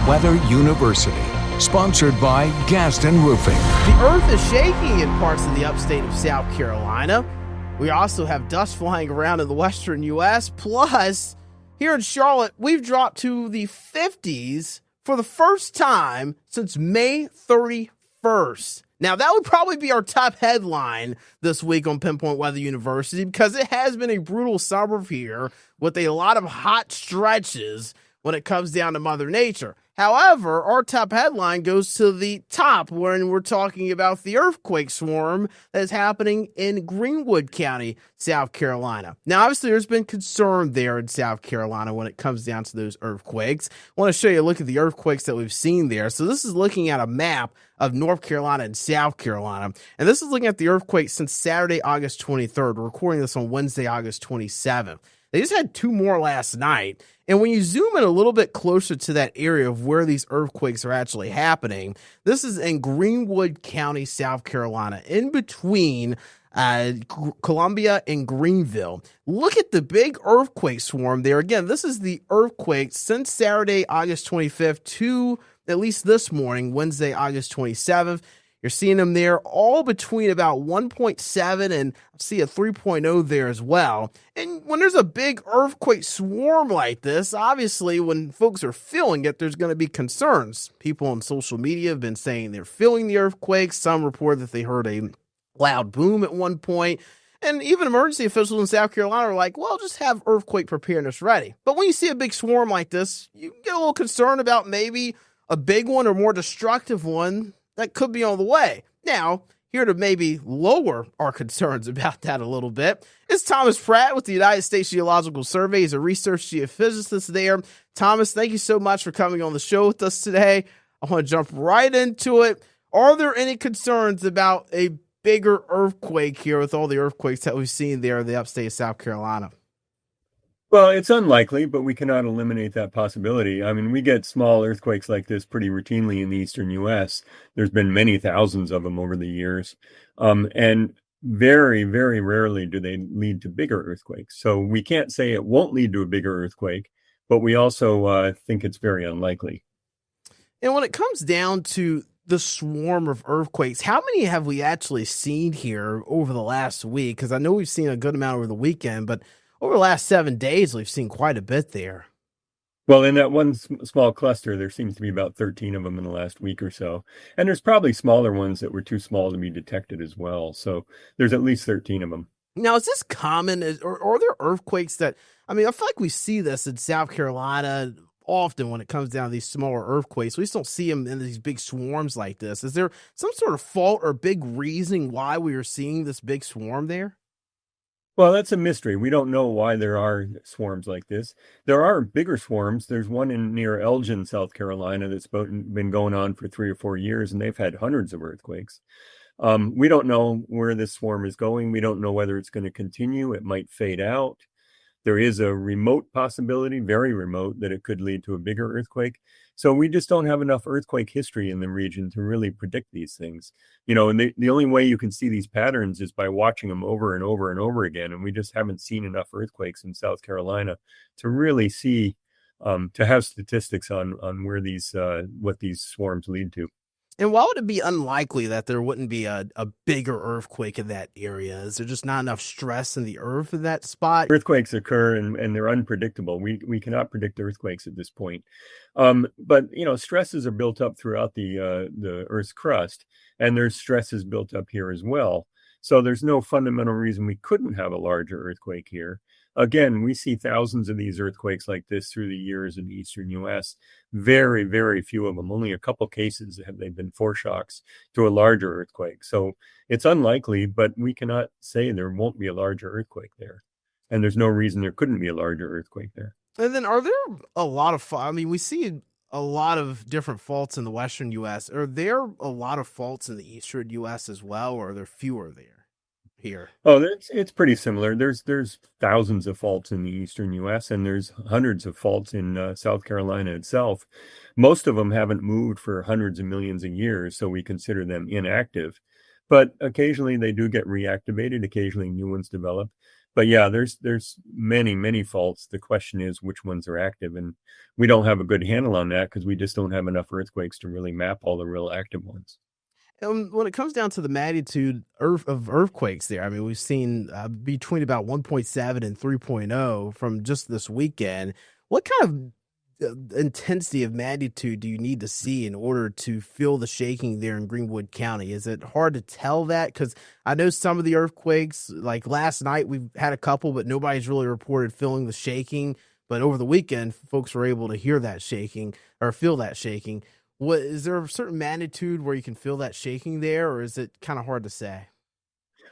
Weather University, sponsored by Gaston Roofing. The earth is shaking in parts of the upstate of South Carolina. We also have dust flying around in the western U.S. Plus, here in Charlotte, we've dropped to the 50s for the first time since May 31st. Now, that would probably be our top headline this week on Pinpoint Weather University because it has been a brutal summer here with a lot of hot stretches when it comes down to Mother Nature. However, our top headline goes to the top when we're talking about the earthquake swarm that is happening in Greenwood County, South Carolina. Now, obviously, there's been concern there in South Carolina when it comes down to those earthquakes. I want to show you a look at the earthquakes that we've seen there. So this is looking at a map of North Carolina and South Carolina. And this is looking at the earthquakes since Saturday, August 23rd. We're recording this on Wednesday, August 27th. They just had two more last night. And when you zoom in a little bit closer to that area of where these earthquakes are actually happening, this is in Greenwood County, South Carolina, in between Columbia and Greenville. Look at the big earthquake swarm there. Again, this is the earthquake since Saturday, August 25th to at least this morning, Wednesday, August 27th. You're seeing them there all between about 1.7 and I see a 3.0 there as well. And when there's a big earthquake swarm like this, obviously when folks are feeling it, there's going to be concerns. People on social media have been saying they're feeling the earthquake. Some report that they heard a loud boom at one point. And even emergency officials in South Carolina are like, well, just have earthquake preparedness ready. But when you see a big swarm like this, you get a little concerned about maybe a big one or more destructive one that could be on the way. Now, here to maybe lower our concerns about that a little bit is Thomas Pratt with the United States Geological Survey. He's a research geophysicist there. Thomas, thank you so much for coming on the show with us today. I want to jump right into it. Are there any concerns about a bigger earthquake here with all the earthquakes that we've seen there in the upstate of South Carolina? Well, it's unlikely, but we cannot eliminate that possibility. I mean, we get small earthquakes like this pretty routinely in the eastern U.S. There's been many thousands of them over the years. And very, very rarely do they lead to bigger earthquakes. So we can't say it won't lead to a bigger earthquake, but we also think it's very unlikely. And when it comes down to the swarm of earthquakes, how many have we actually seen here over the last week? Because I know we've seen a good amount over the weekend, but over the last 7 days, we've seen quite a bit there. Well, in that one small cluster, there seems to be about 13 of them in the last week or so. And there's probably smaller ones that were too small to be detected as well. So there's at least 13 of them. Now, is this common? Or are there earthquakes that, I mean, I feel like we see this in South Carolina often when it comes down to these smaller earthquakes. We just don't see them in these big swarms like this. Is there some sort of fault or big reason why we are seeing this big swarm there? Well, that's a mystery. We don't know why there are swarms like this. There are bigger swarms. There's one in near Elgin, South Carolina, that's been going on for 3 or 4 years, and they've had hundreds of earthquakes. We don't know where this swarm is going. We don't know whether it's going to continue. It might fade out. There is a remote possibility, very remote, that it could lead to a bigger earthquake. So we just don't have enough earthquake history in the region to really predict these things. You know, and the only way you can see these patterns is by watching them over and over and over again. And we just haven't seen enough earthquakes in South Carolina to really see, to have statistics on where these, what these swarms lead to. And why would it be unlikely that there wouldn't be a bigger earthquake in that area? Is there just not enough stress in the earth in that spot? Earthquakes occur and they're unpredictable. We cannot predict earthquakes at this point. But, you know, stresses are built up throughout the Earth's crust, and there's stresses built up here as well. So there's no fundamental reason we couldn't have a larger earthquake here. Again, we see thousands of these earthquakes like this through the years in the eastern U.S. Very, very few of them. Only a couple cases have they been foreshocks to a larger earthquake. So it's unlikely, but we cannot say there won't be a larger earthquake there. And there's no reason there couldn't be a larger earthquake there. And then are there a lot of, I mean, we see a lot of different faults in the western U.S. Are there a lot of faults in the eastern U.S. as well, or are there fewer there? Here. Oh, it's pretty similar. There's thousands of faults in the eastern U.S. and there's hundreds of faults in South Carolina itself. Most of them haven't moved for hundreds of millions of years, so we consider them inactive. But occasionally they do get reactivated. Occasionally new ones develop. But yeah, there's many faults. The question is which ones are active, and we don't have a good handle on that because we just don't have enough earthquakes to really map all the real active ones. When it comes down to the magnitude of earthquakes there, I mean, we've seen between about 1.7 and 3.0 from just this weekend. What kind of intensity of magnitude do you need to see in order to feel the shaking there in Greenwood County? Is it hard to tell that? Because I know some of the earthquakes, like last night, we've had a couple, but nobody's really reported feeling the shaking. But over the weekend, folks were able to hear that shaking or feel that shaking. What is there a certain magnitude where you can feel that shaking there, or is it kind of hard to say?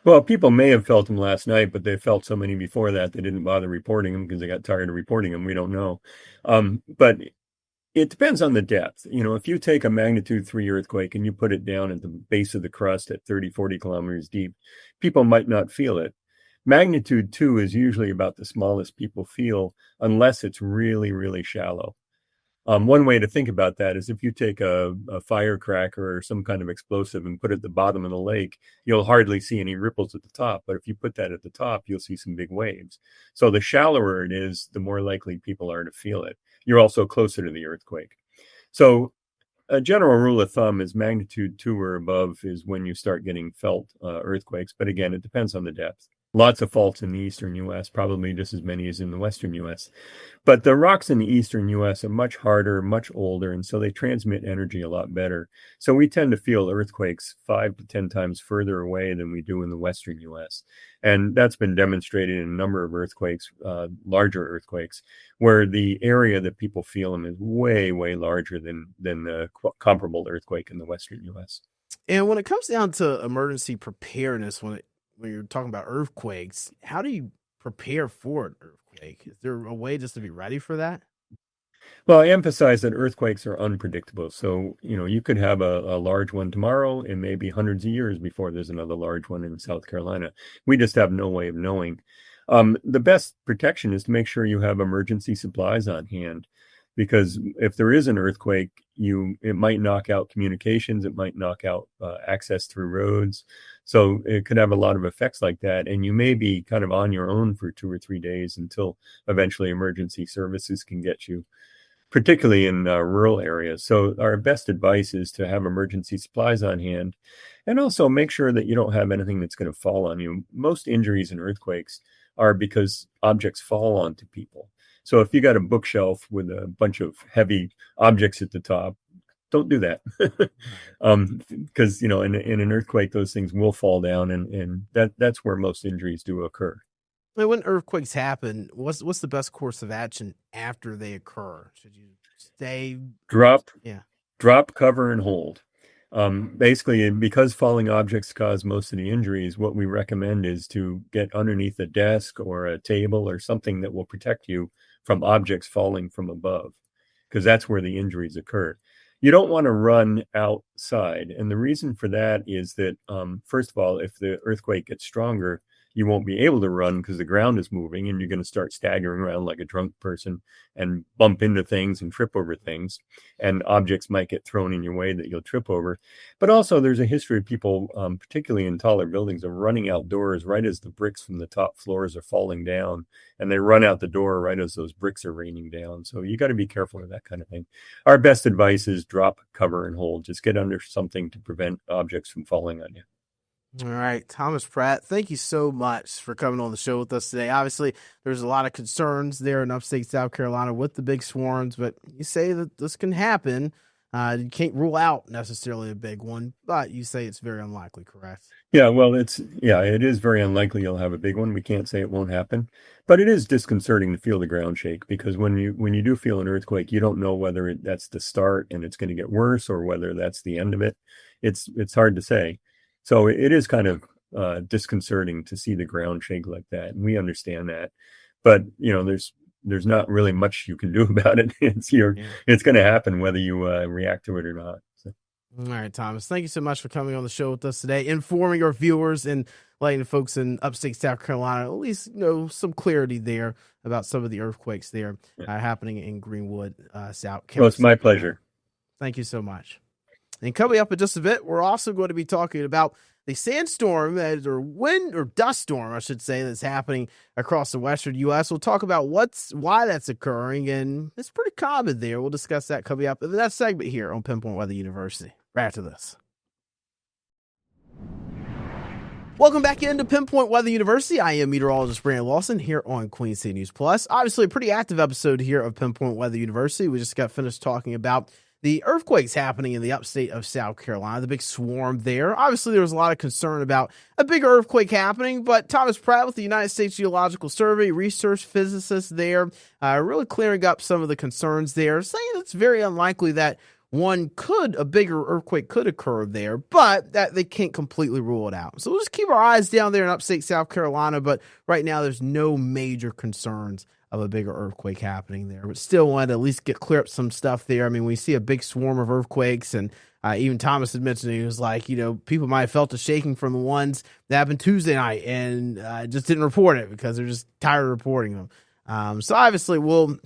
Well, people may have felt them last night, but they felt so many before that they didn't bother reporting them because they got tired of reporting them. We don't know. But it depends on the depth. If you take a magnitude 3 earthquake and you put it down at the base of the crust at 30, 40 kilometers deep, people might not feel it. Magnitude 2 is usually about the smallest people feel unless it's really, really shallow. One way to think about that is if you take a firecracker or some kind of explosive and put it at the bottom of the lake, you'll hardly see any ripples at the top. But if you put that at the top, you'll see some big waves. So the shallower it is, the more likely people are to feel it. You're also closer to the earthquake. So a general rule of thumb is magnitude 2 or above is when you start getting felt earthquakes. But again, it depends on the depth. Lots of faults in the eastern U.S., probably just as many as in the western U.S. But the rocks in the eastern U.S. are much harder, much older, and so they transmit energy a lot better. So we tend to feel earthquakes 5 to 10 times further away than we do in the western U.S. And that's been demonstrated in a number of earthquakes, larger earthquakes, where the area that people feel them is way, way larger than the comparable earthquake in the western U.S. And when it comes down to emergency preparedness, when you're talking about earthquakes, how do you prepare for an earthquake? Is there a way just to be ready for that? Well, I emphasize that earthquakes are unpredictable. So, you could have a large one tomorrow and maybe hundreds of years before there's another large one in South Carolina. We just have no way of knowing. The best protection is to make sure you have emergency supplies on hand, because if there is an earthquake, it might knock out communications, it might knock out access through roads. So it could have a lot of effects like that. And you may be kind of on your own for 2 or 3 days until eventually emergency services can get you, particularly in rural areas. So our best advice is to have emergency supplies on hand and also make sure that you don't have anything that's going to fall on you. Most injuries in earthquakes are because objects fall onto people. So if you got a bookshelf with a bunch of heavy objects at the top, don't do that. Because, in an earthquake, those things will fall down, and that's where most injuries do occur. And when earthquakes happen, what's the best course of action after they occur? Should you stay? Drop, Yeah. cover, and hold. Basically, because falling objects cause most of the injuries, what we recommend is to get underneath a desk or a table or something that will protect you from objects falling from above, because that's where the injuries occur. You don't want to run outside. And the reason for that is that, first of all, if the earthquake gets stronger, you won't be able to run because the ground is moving and you're going to start staggering around like a drunk person and bump into things and trip over things. And objects might get thrown in your way that you'll trip over. But also there's a history of people, particularly in taller buildings, of running outdoors right as the bricks from the top floors are falling down. And they run out the door right as those bricks are raining down. So you got to be careful of that kind of thing. Our best advice is drop, cover, and hold. Just get under something to prevent objects from falling on you. All right, Thomas Pratt, thank you so much for coming on the show with us today. Obviously, there's a lot of concerns there in upstate South Carolina with the big swarms, but you say that this can happen. You can't rule out necessarily a big one, but you say it's very unlikely, correct? Yeah, well, it is very unlikely you'll have a big one. We can't say it won't happen, but it is disconcerting to feel the ground shake, because when you do feel an earthquake, you don't know whether that's the start and it's going to get worse or whether that's the end of it. It's hard to say. So it is kind of disconcerting to see the ground shake like that, and we understand that. But there's not really much you can do about it. It's going to happen whether you react to it or not. So. All right, Thomas, thank you so much for coming on the show with us today, informing our viewers and letting the folks in upstate South Carolina at least some clarity there about some of the earthquakes there happening in Greenwood, South Carolina. Well, it's my pleasure. Thank you so much. And coming up in just a bit, we're also going to be talking about the sandstorm or wind or dust storm, I should say, that's happening across the western U.S. We'll talk about why that's occurring, and it's pretty common there. We'll discuss that coming up in that segment here on Pinpoint Weather University. Right after this. Welcome back into Pinpoint Weather University. I am meteorologist Brandon Lawson here on Queen City News Plus. Obviously, a pretty active episode here of Pinpoint Weather University. We just got finished talking about the earthquakes happening in the upstate of South Carolina, the big swarm there. Obviously, there was a lot of concern about a bigger earthquake happening, but Thomas Pratt with the United States Geological Survey, research physicist there, really clearing up some of the concerns there, saying it's very unlikely that a bigger earthquake could occur there, but that they can't completely rule it out. So we'll just keep our eyes down there in upstate South Carolina, but right now there's no major concerns of a bigger earthquake happening there. But still wanted to at least clear up some stuff there. I mean, we see a big swarm of earthquakes, and even Thomas had mentioned, he was like, people might have felt a shaking from the ones that happened Tuesday night and just didn't report it because they're just tired of reporting them. So obviously we'll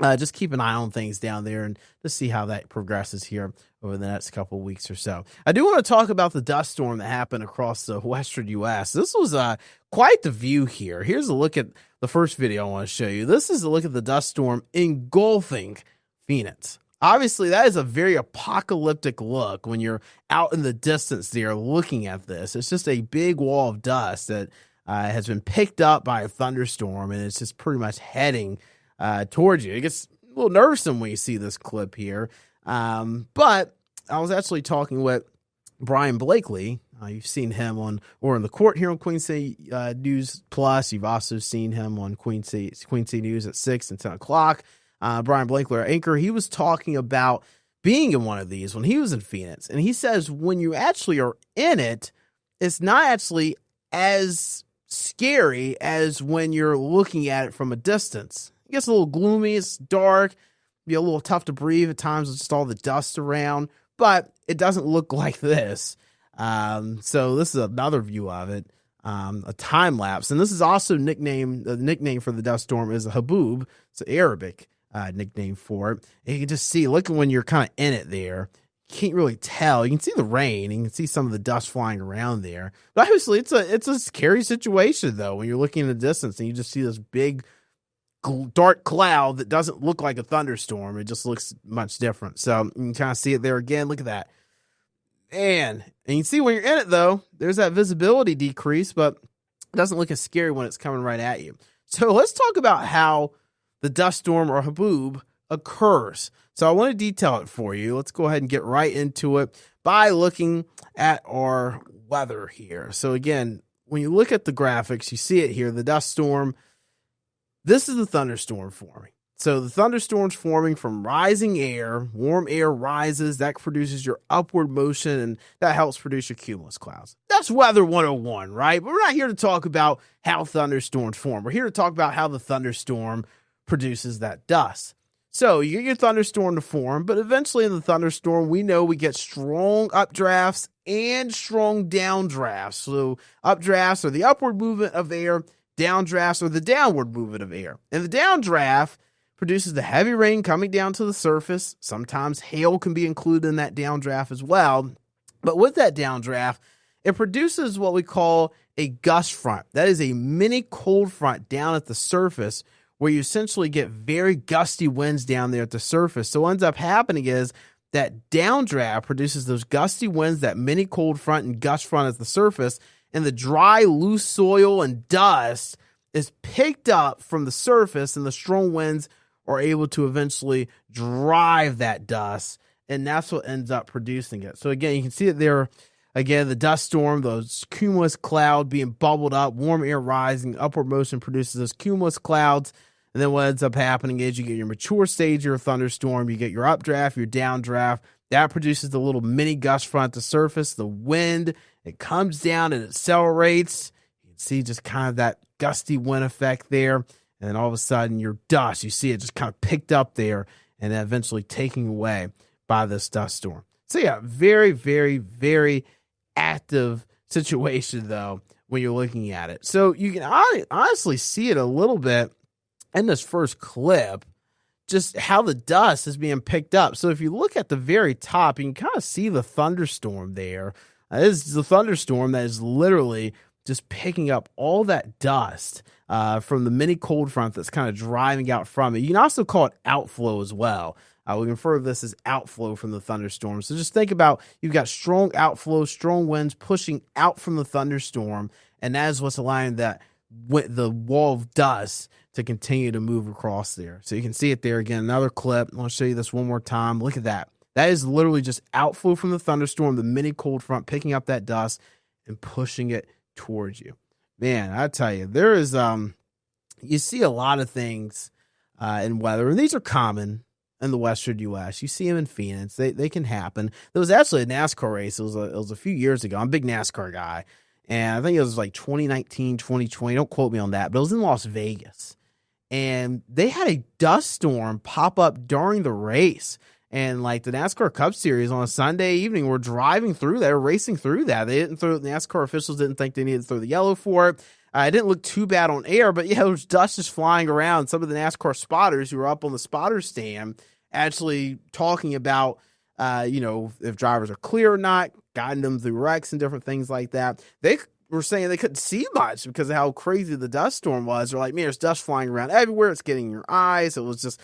just keep an eye on things down there and just see how that progresses here over the next couple of weeks or so. I do want to talk about the dust storm that happened across the western U.S. This was quite the view here. Here's a look at the first video I want to show you. This is a look at the dust storm engulfing Phoenix. Obviously, that is a very apocalyptic look when you're out in the distance there looking at this. It's just a big wall of dust that has been picked up by a thunderstorm, and it's just pretty much heading towards you. It gets a little nervous when you see this clip here. But I was actually talking with Brian Blakely. You've seen him on Or in the Court here on Queen City News Plus. You've also seen him on Queen City News at 6 and 10 o'clock. Brian Blakely, our anchor, he was talking about being in one of these when he was in Phoenix. And he says when you actually are in it, it's not actually as scary as when you're looking at it from a distance. It gets a little gloomy. It's dark. Be a little tough to breathe at times with just all the dust around, but it doesn't look like this. So this is another view of it, a time lapse. And this is also the nickname for the dust storm is a Haboob. It's an Arabic nickname for it. And you can just see, look at when you're kind of in it there. You can't really tell. You can see the rain. You can see some of the dust flying around there. But obviously, it's a scary situation, though, when you're looking in the distance and you just see this big dark cloud that doesn't look like a thunderstorm. It just looks much different. So you can kind of see it there again. Look at that. And you can see when you're in it, though, there's that visibility decrease, but it doesn't look as scary when it's coming right at you. So let's talk about how the dust storm or Haboob occurs. So I want to detail it for you. Let's go ahead and get right into it by looking at our weather here. So again, when you look at the graphics, you see it here, the dust storm. This is the thunderstorm forming. So the thunderstorm's forming from rising air. Warm air rises. That produces your upward motion, and that helps produce your cumulus clouds. That's Weather 101, right? But we're not here to talk about how thunderstorms form. We're here to talk about how the thunderstorm produces that dust. So you get your thunderstorm to form, but eventually in the thunderstorm, we know we get strong updrafts and strong downdrafts. So updrafts are the upward movement of air. Downdrafts are the downward movement of air. And the downdraft produces the heavy rain coming down to the surface. Sometimes hail can be included in that downdraft as well. But with that downdraft, it produces what we call a gust front. That is a mini cold front down at the surface where you essentially get very gusty winds down there at the surface. So what ends up happening is that downdraft produces those gusty winds, that mini cold front and gust front at the surface, and the dry, loose soil and dust is picked up from the surface, and the strong winds are able to eventually drive that dust, and that's what ends up producing it. So again, you can see it there. Again, the dust storm, those cumulus cloud being bubbled up, warm air rising, upward motion produces those cumulus clouds. And then what ends up happening is you get your mature stage of your thunderstorm, you get your updraft, your downdraft. That produces the little mini gust front to surface, the wind. It comes down and it accelerates. You can see just kind of that gusty wind effect there. And then all of a sudden, your dust, you see it just kind of picked up there and then eventually taken away by this dust storm. So yeah, very, very, very active situation, though, when you're looking at it. So you can honestly see it a little bit in this first clip. just how the dust is being picked up. So if you look at the very top, you can kind of see the thunderstorm there. This is the thunderstorm that is literally just picking up all that dust from the mini cold front that's kind of driving out from it. You can also call it outflow as well. We can refer to this as outflow from the thunderstorm. So just think about, you've got strong outflow, strong winds pushing out from the thunderstorm, and that is what's allowing that the wall of dust to continue to move across there. So you can see it there again. Another clip. I want to show you this one more time. Look at that. That is literally just outflow from the thunderstorm, the mini cold front picking up that dust and pushing it towards you. Man, I tell you, there is you see a lot of things in weather, and these are common in the Western U.S. You see them in Phoenix. They can happen. There was actually a NASCAR race. It was a few years ago. I'm a big NASCAR guy, and I think it was like 2019, 2020. Don't quote me on that, but it was in Las Vegas, and they had a dust storm pop up during the race. And like the NASCAR Cup Series on a Sunday evening, we're driving through there, racing through that. They didn't throw, NASCAR officials didn't think they needed to throw the yellow for it. It didn't look too bad on air, but yeah, there was dust just flying around. Some of the NASCAR spotters who were up on the spotter stand actually talking about, if drivers are clear or not, guiding them through wrecks and different things like that. They were saying they couldn't see much because of how crazy the dust storm was. They're like, man, there's dust flying around everywhere. It's getting in your eyes. It was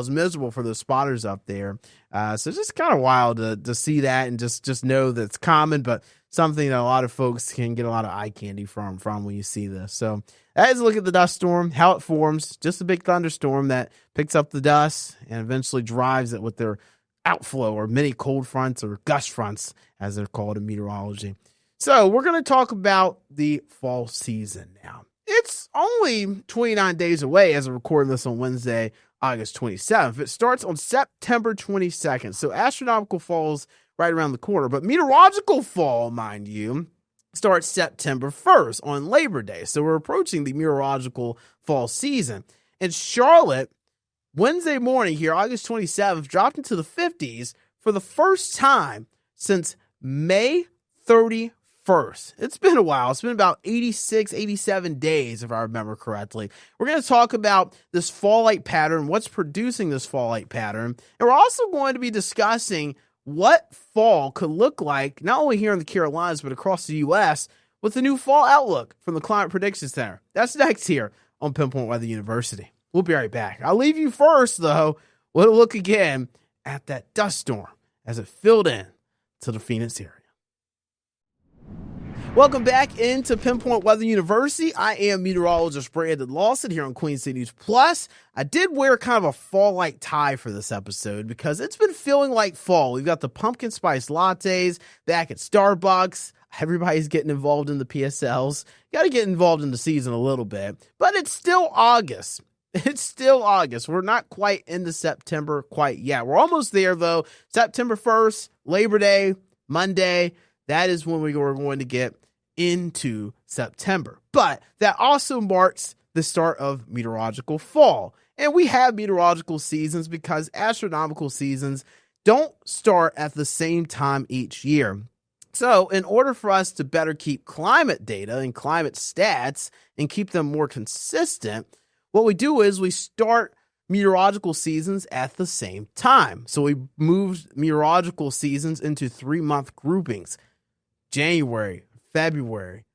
miserable for the spotters up there. So it's just kind of wild to see that and just know that it's common, but something that a lot of folks can get a lot of eye candy from when you see this. So that is a look at the dust storm, how it forms. Just a big thunderstorm that picks up the dust and eventually drives it with their outflow or mini cold fronts or gust fronts, as they're called in meteorology. So we're going to talk about the fall season now. It's only 29 days away as I'm recording this on Wednesday, August 27th. It starts on September 22nd. So astronomical fall's right around the corner. But meteorological fall, mind you, starts September 1st on Labor Day. So we're approaching the meteorological fall season. In Charlotte, Wednesday morning here, August 27th, dropped into the 50s for the first time since May 31st. It's been a while. It's been about 86, 87 days, if I remember correctly. We're going to talk about this fall light pattern, what's producing this fall light pattern. And we're also going to be discussing what fall could look like, not only here in the Carolinas, but across the U.S. with the new fall outlook from the Climate Prediction Center. That's next here on Pinpoint Weather University. We'll be right back. I'll leave you first, though. We'll look again at that dust storm as it filled in to the Phoenix area. Welcome back into Pinpoint Weather University. I am meteorologist Brandon Lawson here on Queen City News Plus. I did wear kind of a fall-like tie for this episode because it's been feeling like fall. We've got the pumpkin spice lattes back at Starbucks. Everybody's getting involved in the PSLs. Got to get involved in the season a little bit, but it's still August. It's still August. We're not quite into September quite yet. We're almost there, though. September 1st, Labor Day, Monday. That is when we are going to get into September. But that also marks the start of meteorological fall. And we have meteorological seasons because astronomical seasons don't start at the same time each year. So in order for us to better keep climate data and climate stats and keep them more consistent, what we do is we start meteorological seasons at the same time. So we moved meteorological seasons into 3-month groupings. January, February,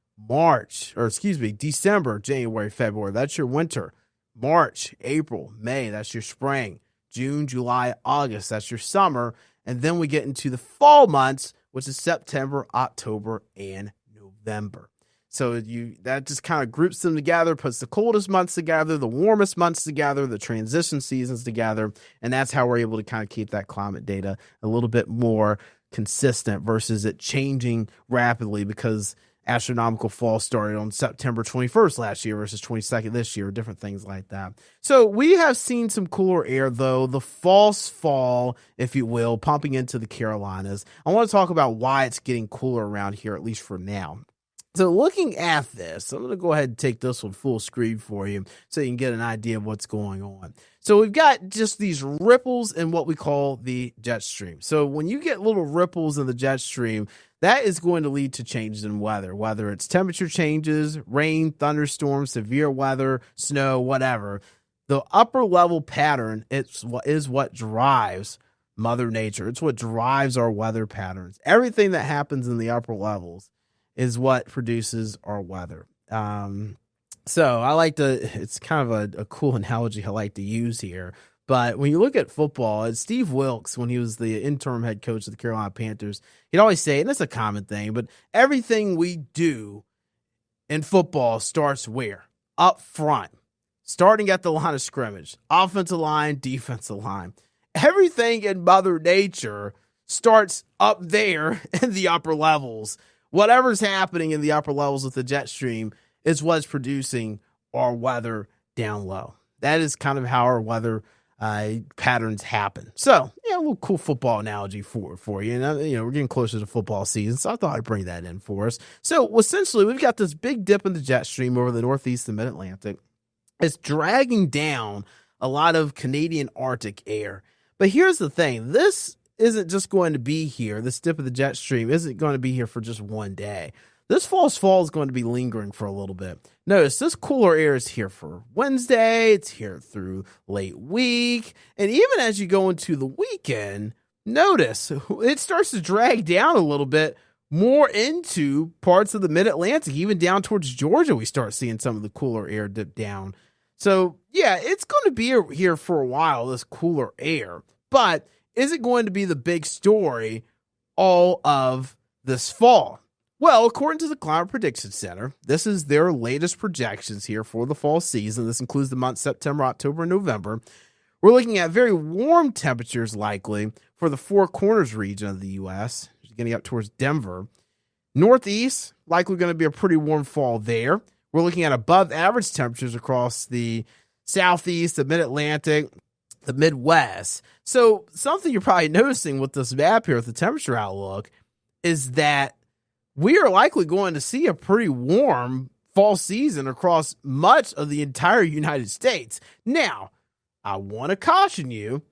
December, January, February, that's your winter. March, April, May, that's your spring. June, July, August, that's your summer. And then we get into the fall months, which is September, October, and November. So that just kind of groups them together, puts the coldest months together, the warmest months together, the transition seasons together, and that's how we're able to kind of keep that climate data a little bit more consistent versus it changing rapidly because astronomical fall started on September 21st last year versus 22nd this year, different things like that. So we have seen some cooler air, though, the false fall, if you will, pumping into the Carolinas. I want to talk about why it's getting cooler around here, at least for now. So looking at this, I'm going to go ahead and take this one full screen for you so you can get an idea of what's going on. So we've got just these ripples in what we call the jet stream. So when you get little ripples in the jet stream, that is going to lead to changes in weather, whether it's temperature changes, rain, thunderstorms, severe weather, snow, whatever. The upper level pattern is what drives Mother Nature. It's what drives our weather patterns. Everything that happens in the upper levels is what produces our weather. So I like to, it's kind of a cool analogy I like to use here. But when you look at football, it's Steve Wilkes, when he was the interim head coach of the Carolina Panthers, he'd always say, and it's a common thing, but everything we do in football starts where? Up front, starting at the line of scrimmage, offensive line, defensive line. Everything in Mother Nature starts up there in the upper levels. Whatever's happening in the upper levels with the jet stream is what's producing our weather down low. That is kind of how our weather patterns happen. So, yeah, a little cool football analogy for you. And, we're getting closer to football season, so I thought I'd bring that in for us. So, essentially, we've got this big dip in the jet stream over the Northeast and Mid-Atlantic. It's dragging down a lot of Canadian Arctic air. But here's the thing. This isn't just going to be here. This dip of the jet stream isn't going to be here for just one day. This false fall is going to be lingering for a little bit. Notice this cooler air is here for Wednesday. It's here through late week. And even as you go into the weekend, notice it starts to drag down a little bit more into parts of the Mid-Atlantic. Even down towards Georgia, we start seeing some of the cooler air dip down. So, yeah, it's going to be here for a while, this cooler air. But is it going to be the big story all of this fall? Well, according to the Climate Prediction Center, this is their latest projections here for the fall season. This includes the months September, October, and November. We're looking at very warm temperatures likely for the Four Corners region of the U.S., getting up towards Denver. Northeast, likely going to be a pretty warm fall there. We're looking at above average temperatures across the Southeast, the Mid-Atlantic, the Midwest. So something you're probably noticing with this map here with the temperature outlook is that we are likely going to see a pretty warm fall season across much of the entire United States. Now, I want to caution you,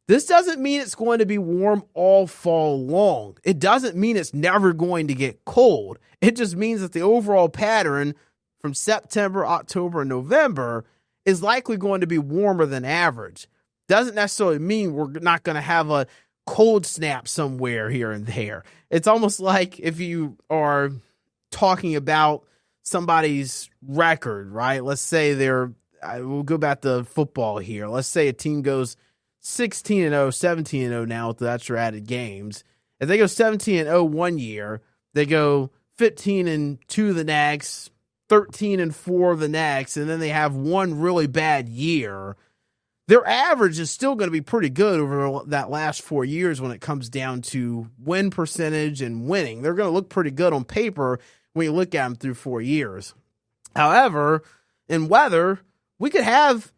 this doesn't mean it's going to be warm all fall long. It doesn't mean it's never going to get cold. It just means that the overall pattern from September, October, and November is likely going to be warmer than average. Doesn't necessarily mean we're not going to have a cold snap somewhere here and there. It's almost like if you are talking about somebody's record, right? Let's say we'll go back to football here. Let's say a team goes 16-0, 17-0 now with the extra added games. If they go 17-0 one year, they go 15-2 the next, 13-4 the next, and then they have one really bad year. Their average is still going to be pretty good over that last 4 years when it comes down to win percentage and winning. They're going to look pretty good on paper when you look at them through 4 years. However, in weather, we could have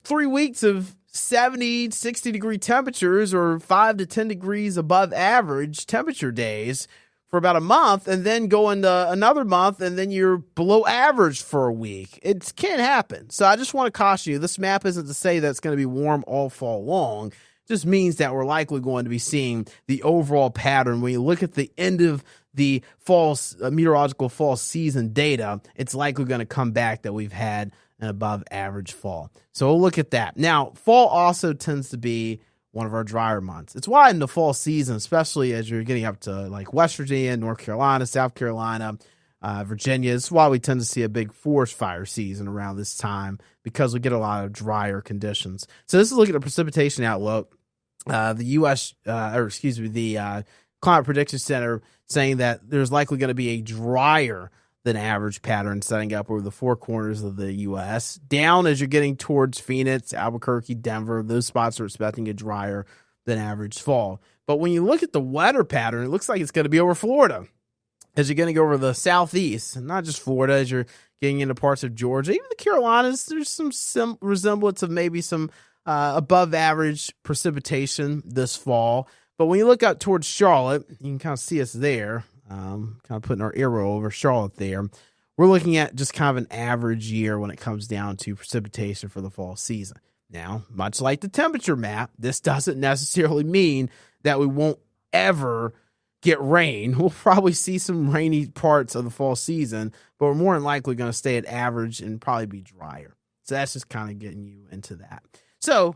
3 weeks of 70, 60-degree temperatures or 5 to 10 degrees above average temperature days for about a month, and then go into another month, and then you're below average for a week. It can happen. So I just want to caution you, this map isn't to say that it's going to be warm all fall long. It just means that we're likely going to be seeing the overall pattern. When you look at the end of the meteorological fall season data, it's likely going to come back that we've had an above average fall. So we'll look at that. Now, fall also tends to be one of our drier months. It's why in the fall season, especially as you're getting up to like West Virginia, North Carolina, South Carolina, Virginia, it's why we tend to see a big forest fire season around this time, because we get a lot of drier conditions. So this is looking at the precipitation outlook. The Climate Prediction Center saying that there's likely going to be a drier than average pattern setting up over the four corners of the U.S. Down as you're getting towards Phoenix, Albuquerque, Denver, those spots are expecting a drier than average fall. But when you look at the weather pattern, it looks like it's going to be over Florida. As you're going to go over the southeast, and not just Florida, as you're getting into parts of Georgia, even the Carolinas, there's some resemblance of maybe some above average precipitation this fall. But when you look out towards Charlotte, you can kind of see us there. Kind of putting our arrow over Charlotte there. We're looking at just kind of an average year when it comes down to precipitation for the fall season. Now, much like the temperature map, this doesn't necessarily mean that we won't ever get rain. We'll probably see some rainy parts of the fall season, but we're more than likely going to stay at average and probably be drier. So that's just kind of getting you into that. So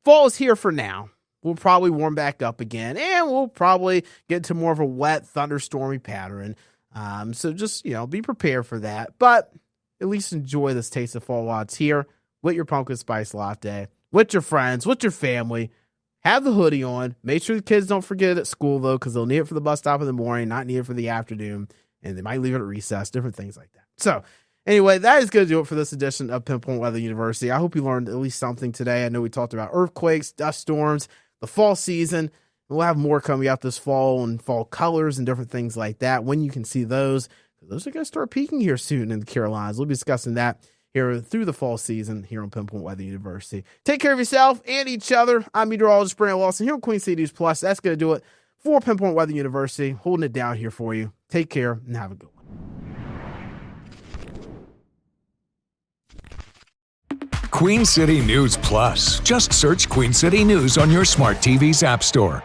fall is here for now. We'll probably warm back up again, and we'll probably get to more of a wet, thunderstormy pattern. So just, be prepared for that. But at least enjoy this taste of fall while it's here with your pumpkin spice latte, with your friends, with your family. Have the hoodie on. Make sure the kids don't forget it at school, though, because they'll need it for the bus stop in the morning, not need it for the afternoon, and they might leave it at recess, different things like that. So anyway, that is going to do it for this edition of Pinpoint Weather University. I hope you learned at least something today. I know we talked about earthquakes, dust storms, the fall season. We'll have more coming out this fall and fall colors and different things like that. When you can see those are going to start peaking here soon in the Carolinas. We'll be discussing that here through the fall season here on Pinpoint Weather University. Take care of yourself and each other. I'm meteorologist Brandon Lawson here on Queen City News Plus. That's going to do it for Pinpoint Weather University. Holding it down here for you. Take care and have a good one. Queen City News Plus. Just search Queen City News on your smart TV's app store.